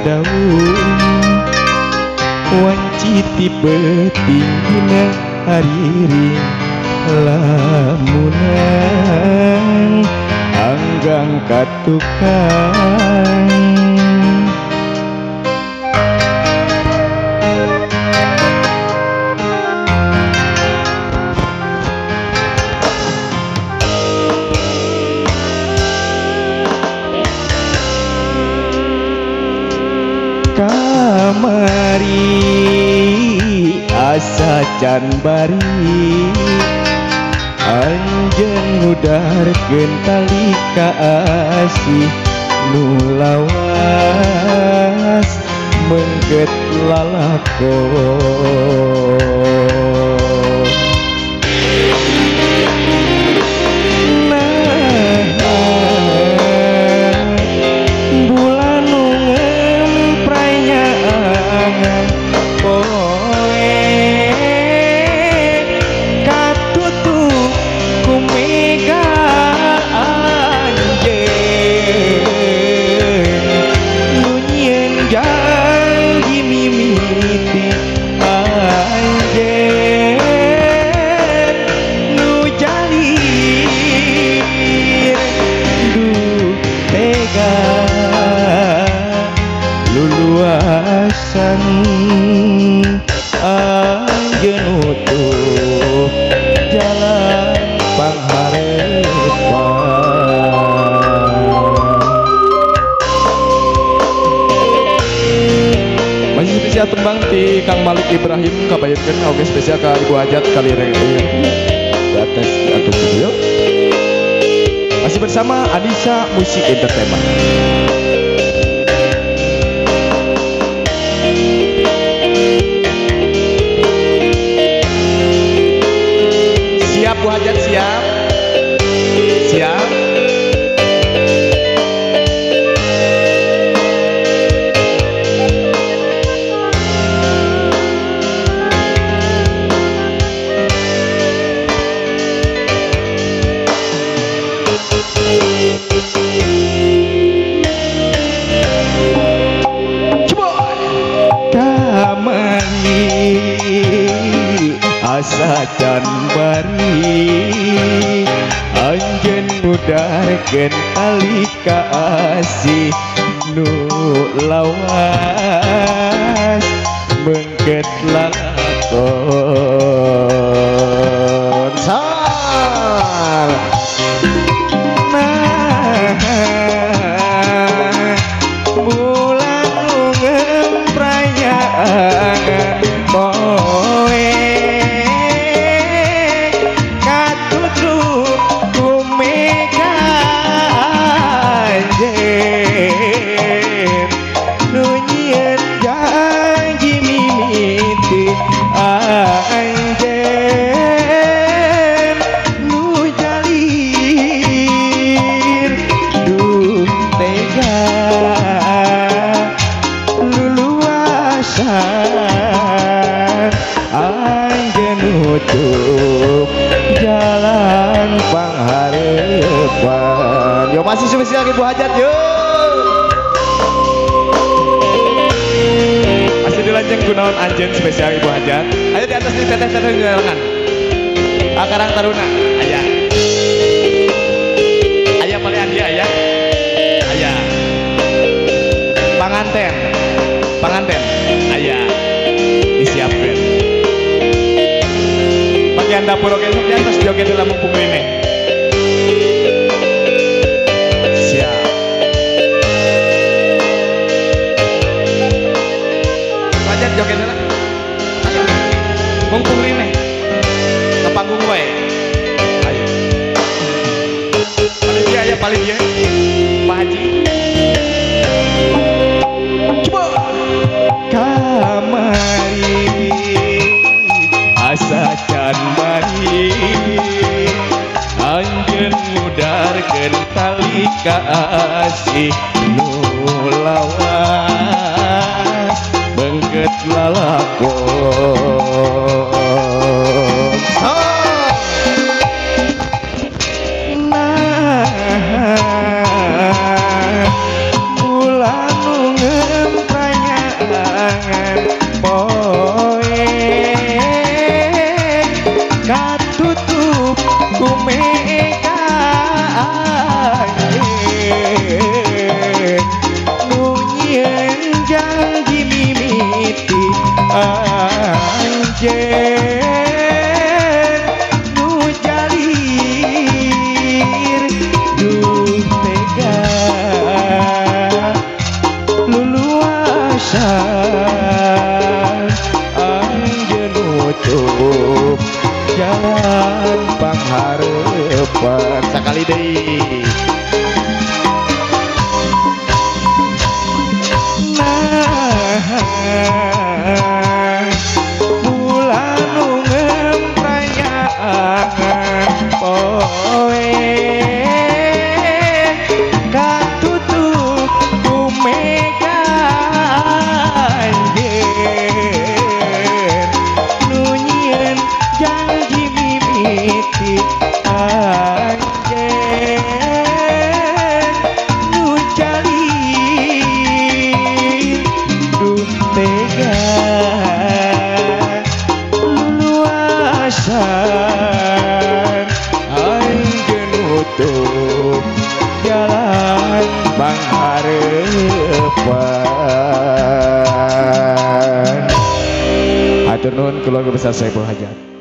daun wanci tipe tingginya hariring lamunan anggang katukang kamari asa can bari anjeun ngudarkeun tali kaasih nu lawas mengget lalakon bulan nu ngempranya angan poe katutup kumega anjeun nu nyieun janji mimiti anjeun nu jalir duh tega luluasan anjeun utuh jalan pangharepan masih spesial tembang ti Kang Malik Ibrahim kabayangkeun oge spesial ka Ibu Hajat kali reu batas atau studio masih bersama Anissa Musik Entertainment. Siap Bu Hajat, siap? Siap? Kamari asa can bari anjeun ngudarkeun tali kaasih nu lawas mengget lalakon sar bulan nu ngempranya poe katutup kumega anjeun nu nyieun janji mimiti anjeun nu jalir duh tega luluasan anjeun utuh jalan pangharepan. Yo masih spesial Ibu Hajat yo. Masih dilanjeng kunaon anjeun spesial Ibu Hajat. Ayo di atas di teteh-teteh di lengan. Akarang taruna aya. Aya pale andi aya. Aya. Panganten. Panganten aya. Disiapkeun. Bagian dapur oke sok di atas joget dalam mumpung ini. Siap. Wajah joget dalam. Ayo. Mumpung ini. Ke panggung wae. Ayo. Panitia aya panitia. Pak Haji. Coba. Kamari asa can bari anjeun ngudarkeun tali kaasih nu lawas beungkeut lalakon bulan nu ngempranya poe katutup ku mega nunyen janji mimiti anjen nu jalir duh tega luluasa anjen nutup jalan pangharepan sakali deui bulan nu ngemprayaan poe katutup ku mega anjeun nunyin janji mimiti anjeun nu jalir duh tega luluasan anjeun nutup jalan pangharepan. Hatur nuhun keluarga besar Saipul Hajat.